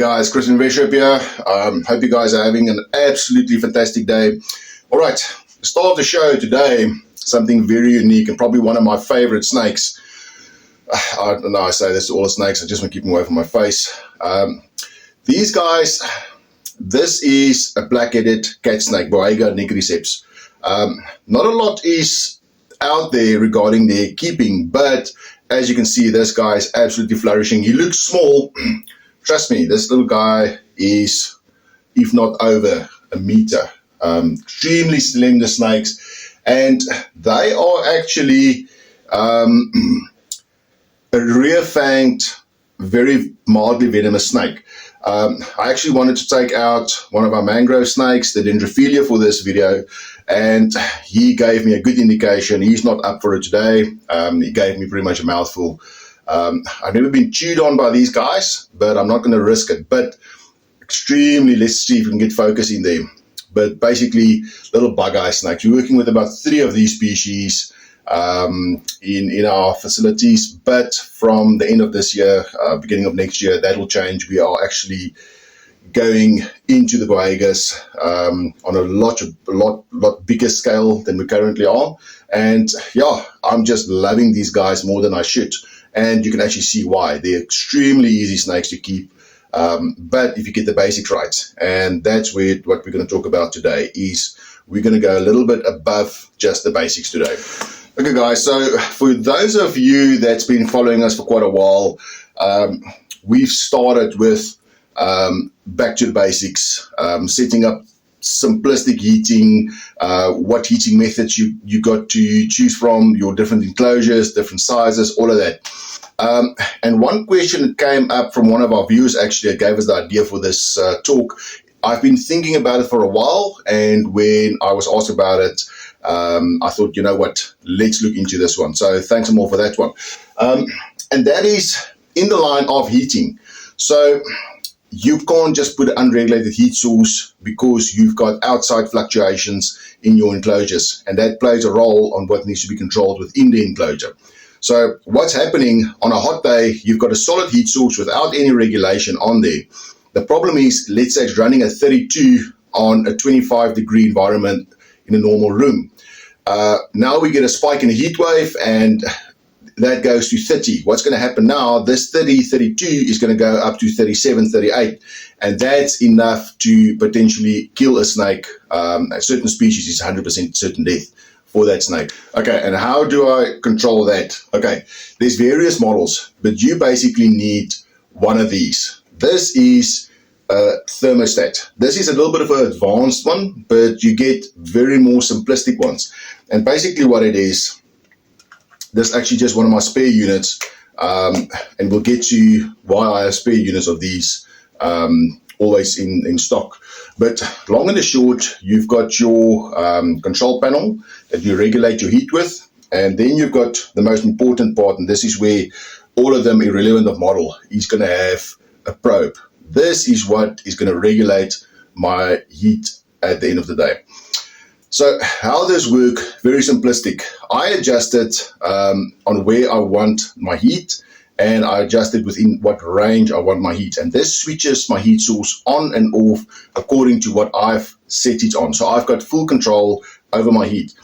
guys, Christian Bishop here. Hope you guys are having an absolutely fantastic day. All right, the start of the show today, something very unique and probably one of my favorite snakes. I don't know, I say this to all the snakes, I just want to keep them away from my face. These guys, this is a black-headed cat snake, Boiga nigriceps. Not a lot is out there regarding their keeping, but as you can see, this guy is absolutely flourishing. He looks small. Trust me, this little guy is, if not over a meter. Extremely slender snakes, and they are actually a rear-fanged, very mildly venomous snake. I actually wanted to take out one of our mangrove snakes, the Dendrophilia, for this video, and he gave me a good indication. He's not up for it today. He gave me pretty much a mouthful. I've never been chewed on by these guys, but I'm not going to risk it. But extremely, let's see if we can get focus in there. But basically, little bug-eye snakes. We're working with about 3 of these species in our facilities, but from the end of this year, beginning of next year, that will change. We are actually going into the Boigas on a lot bigger scale than we currently are. And yeah, I'm just loving these guys more than I should. And you can actually see why. They're extremely easy snakes to keep, but if you get the basics right. And that's what we're going to talk about today, is we're going to go a little bit above just the basics today. Okay, guys, so for those of you that's been following us for quite a while, we've started with back to the basics, setting up simplistic heating, what heating methods you got to choose from, your different enclosures, different sizes, all of that. And one question that came up from one of our viewers actually gave us the idea for this talk. I've been thinking about it for a while, and when I was asked about it, I thought, you know what, let's look into this one. So thanks more for that one. And that is in the line of heating. So you can't just put an unregulated heat source because you've got outside fluctuations in your enclosures, and that plays a role on what needs to be controlled within the enclosure. So what's happening on a hot day, you've got a solid heat source without any regulation on there. The problem is, let's say it's running at 32 on a 25-degree environment in a normal room. Now we get a spike in a heat wave, and that goes to 30. What's going to happen now, this 30, 32 is going to go up to 37, 38, and that's enough to potentially kill a snake. A certain species is 100% certain death for that snake. Okay, and how do I control that? Okay, there's various models, but you basically need one of these. This is a thermostat. This is a little bit of an advanced one, but you get very more simplistic ones. And basically what it is, this is actually just one of my spare units, and we'll get to why I have spare units of these always in stock. But long and the short, you've got your control panel that you regulate your heat with, and then you've got the most important part, and this is where all of them, irrelevant of model, is going to have a probe. This is what is going to regulate my heat at the end of the day. So how this work, very simplistic. I adjust it on where I want my heat, and I adjust it within what range I want my heat. And this switches my heat source on and off according to what I've set it on. So I've got full control over my heat.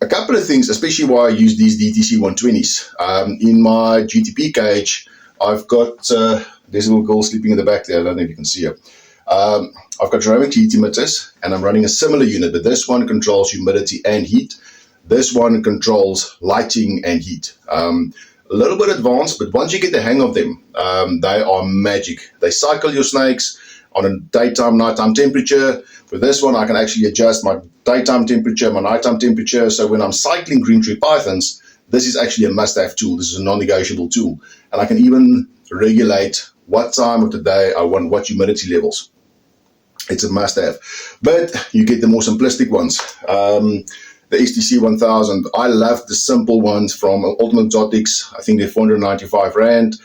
A couple of things, especially why I use these DTC 120s. In my GTP cage, I've got, there's a little girl sleeping in the back there, I don't know if you can see her. I've got ceramic heat emitters, and I'm running a similar unit, but this one controls humidity and heat. This one controls lighting and heat. A little bit advanced, but once you get the hang of them, they are magic. They cycle your snakes on a daytime, nighttime temperature. With this one, I can actually adjust my daytime temperature, my nighttime temperature. So when I'm cycling green tree pythons, this is actually a must-have tool. This is a non-negotiable tool. And I can even regulate what time of the day I want, what humidity levels. It's a must-have. But you get the more simplistic ones. The STC 1000, I love the simple ones from Ultimate Exotics. I think they're 495 Rand.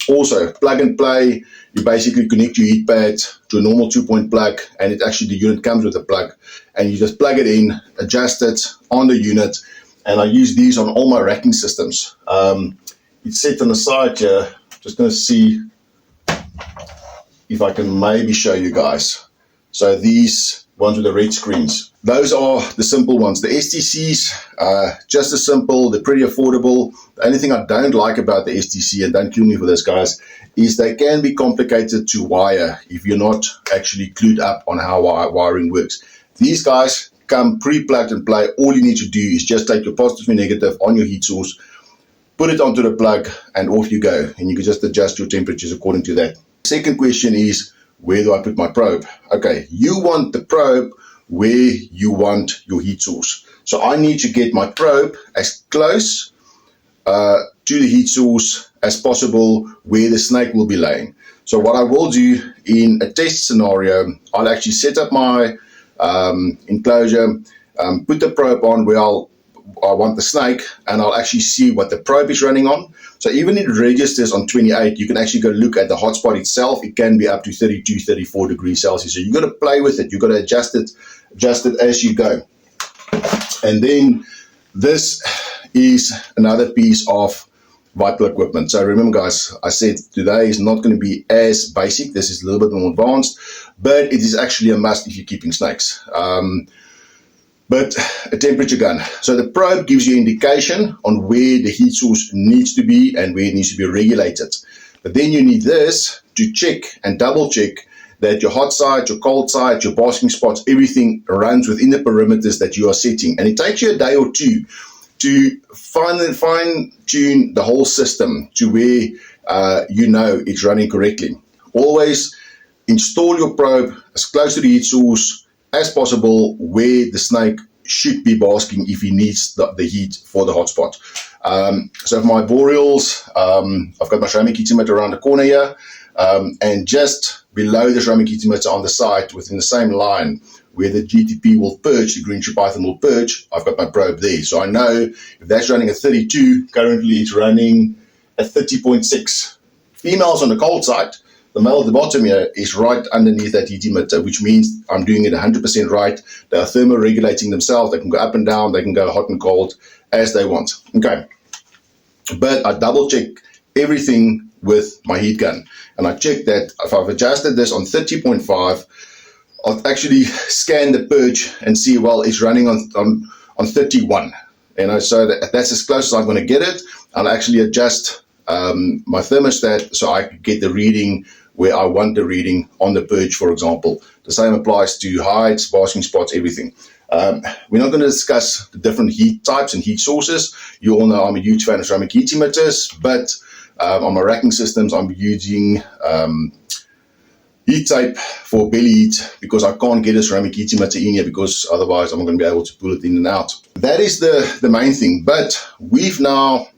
Also, plug and play. You basically connect your heat pad to a normal 2-point plug, and it actually, the unit comes with a plug, and you just plug it in, adjust it on the unit, and I use these on all my racking systems. It's set on the side here. Just going to see if I can maybe show you guys. So these ones with the red screens, those are the simple ones. The STCs, just as simple, they're pretty affordable. The only thing I don't like about the STC, and don't kill me for this, guys, is they can be complicated to wire if you're not actually clued up on how wiring works. These guys come pre-plugged and play. All you need to do is just take your positive and negative on your heat source, put it onto the plug, and off you go. And you can just adjust your temperatures according to that. Second question is, where do I put my probe? Okay, you want the probe where you want your heat source. So I need to get my probe as close to the heat source as possible where the snake will be laying. So what I will do in a test scenario, I'll actually set up my enclosure, put the probe on where I want the snake, and I'll actually see what the probe is running on. So even if it registers on 28, you can actually go look at the hotspot itself. It can be up to 32, 34 degrees Celsius. So you've got to play with it. You've got to adjust it as you go. And then this is another piece of vital equipment. So remember, guys, I said today is not going to be as basic. This is a little bit more advanced, but it is actually a must if you're keeping snakes. But a temperature gun. So the probe gives you indication on where the heat source needs to be and where it needs to be regulated. But then you need this to check and double check that your hot side, your cold side, your basking spots, everything runs within the perimeters that you are setting. And it takes you a day or two to fine tune the whole system to where it's running correctly. Always install your probe as close to the heat source as possible where the snake should be basking if he needs the heat for the hotspot. So for my boreals, I've got my ceramic heat emitter around the corner here, and just below the ceramic heat emitter on the side, within the same line where the GTP will perch, the green tree python will perch, I've got my probe there. So I know if that's running at 32, currently it's running at 30.6. Females on the cold side, the male at the bottom here is right underneath that heat emitter, which means I'm doing it 100% right. They are thermoregulating themselves. They can go up and down. They can go hot and cold as they want. Okay. But I double check everything with my heat gun. And I check that if I've adjusted this on 30.5, I'll actually scan the perch and see, well, it's running on 31. So that's as close as I'm going to get it. I'll actually adjust my thermostat so I can get the reading where I want the reading on the perch, for example. The same applies to heights, basking spots, everything. We're not going to discuss the different heat types and heat sources. You all know I'm a huge fan of ceramic heat emitters, but on my racking systems, I'm using heat tape for belly heat because I can't get a ceramic heat emitter in here because otherwise I'm not going to be able to pull it in and out. That is the main thing, but we've now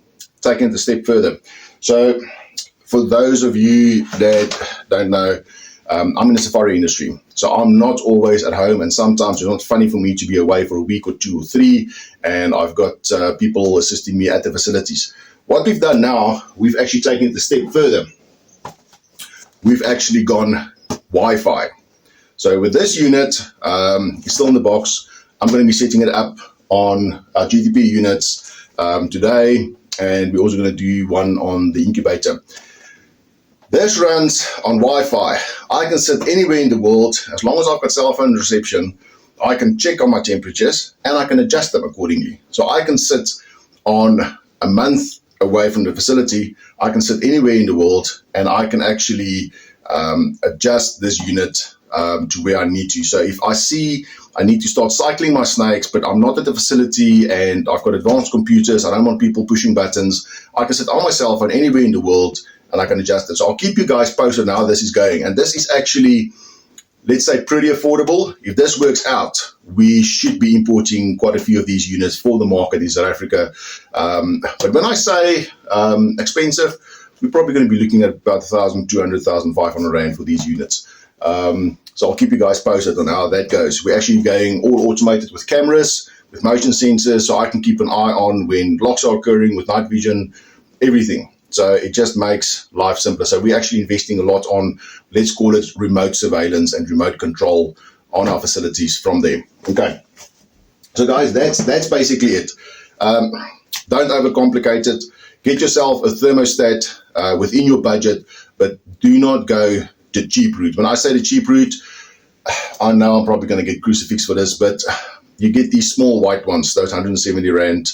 taken it a step further. So for those of you that don't know, I'm in the safari industry, so I'm not always at home, and sometimes it's not funny for me to be away for a week or 2 or 3, and I've got people assisting me at the facilities. What we've done now, we've actually taken it a step further. We've actually gone Wi-Fi. So with this unit, it's still in the box. I'm going to be setting it up on our GTP units today, and we're also going to do one on the incubator. This runs on Wi-Fi. I can sit anywhere in the world. As long as I've got cell phone reception, I can check on my temperatures and I can adjust them accordingly. So I can sit on a month away from the facility. I can sit anywhere in the world and I can actually adjust this unit to where I need to. So if I see I need to start cycling my snakes, but I'm not at the facility and I've got advanced computers, I don't want people pushing buttons, I can sit on my cell phone anywhere in the world and I can adjust it. So I'll keep you guys posted on how this is going. And this is actually, let's say, pretty affordable. If this works out, we should be importing quite a few of these units for the market in South Africa. But when I say expensive, we're probably going to be looking at about 1,200, 1,500 Rand for these units. So I'll keep you guys posted on how that goes. We're actually going all automated with cameras, with motion sensors, so I can keep an eye on when locks are occurring with night vision, everything. So it just makes life simpler. So we're actually investing a lot on, let's call it, remote surveillance and remote control on our facilities from there. Okay. So guys, that's basically it. Don't overcomplicate it. Get yourself a thermostat within your budget, but do not go the cheap route. When I say the cheap route, I know I'm probably going to get crucifixed for this, but you get these small white ones, those 170 Rand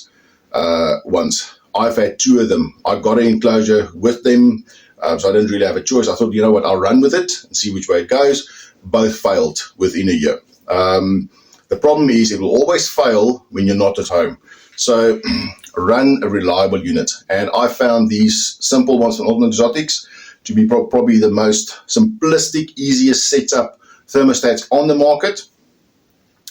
ones. I've had 2 of them. I got an enclosure with them, so I didn't really have a choice. I thought, you know what, I'll run with it and see which way it goes. Both failed within a year. The problem is it will always fail when you're not at home. So run a reliable unit. And I found these simple ones from Ultimate Exotics to be probably the most simplistic, easiest setup thermostats on the market.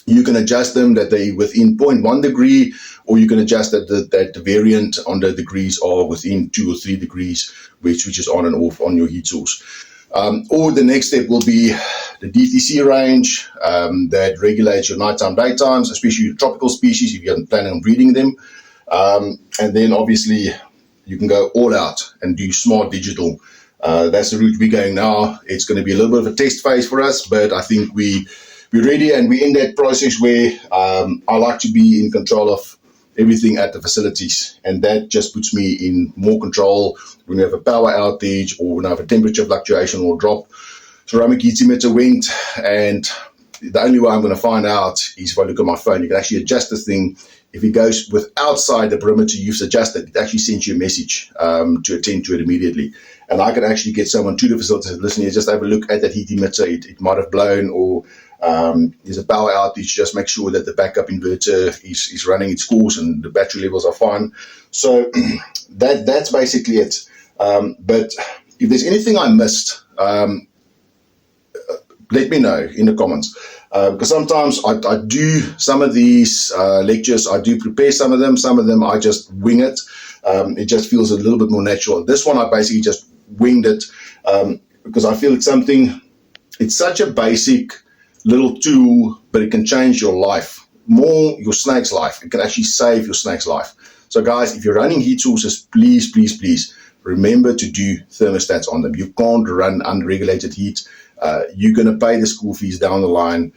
You can adjust them that they within 0.1 degree, or you can adjust that the variant on the degrees are within 2 or 3 degrees, which is on and off on your heat source. Or the next step will be the DTC range that regulates your nighttime, daytimes, especially your tropical species if you're planning on breeding them. And then obviously you can go all out and do smart digital. That's the route we're going now. It's going to be a little bit of a test phase for us, but I think we're ready, and we're in that process where I like to be in control of everything at the facilities, and that just puts me in more control when we have a power outage or when I have a temperature fluctuation or drop. Ceramic heat emitter went, and the only way I'm going to find out is if I look at my phone. You can actually adjust the thing. If it goes with outside the perimeter you've suggested, it actually sends you a message to attend to it immediately. And I can actually get someone to the facility and listen here, just have a look at that heat emitter. It might have blown, or there's a power outage. Just make sure that the backup inverter is running its course and the battery levels are fine. So that's basically it. But if there's anything I missed, let me know in the comments. Because sometimes I do some of these lectures, I do prepare some of them I just wing it. It just feels a little bit more natural. This one I basically just winged it because I feel it's such a basic little tool, but it can change your life, more your snake's life. It can actually save your snake's life. So guys, if you're running heat sources, please remember to do thermostats on them. You can't run unregulated heat. You're going to pay the school fees down the line.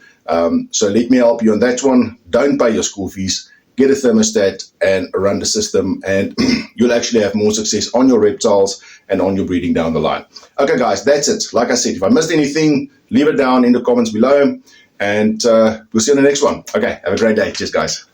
So let me help you on that one. Don't pay your school fees. Get a thermostat and run the system, and you'll actually have more success on your reptiles and on your breeding down the line. Okay, guys, that's it. Like I said, if I missed anything, leave it down in the comments below, and we'll see you in the next one. Okay, have a great day. Cheers, guys.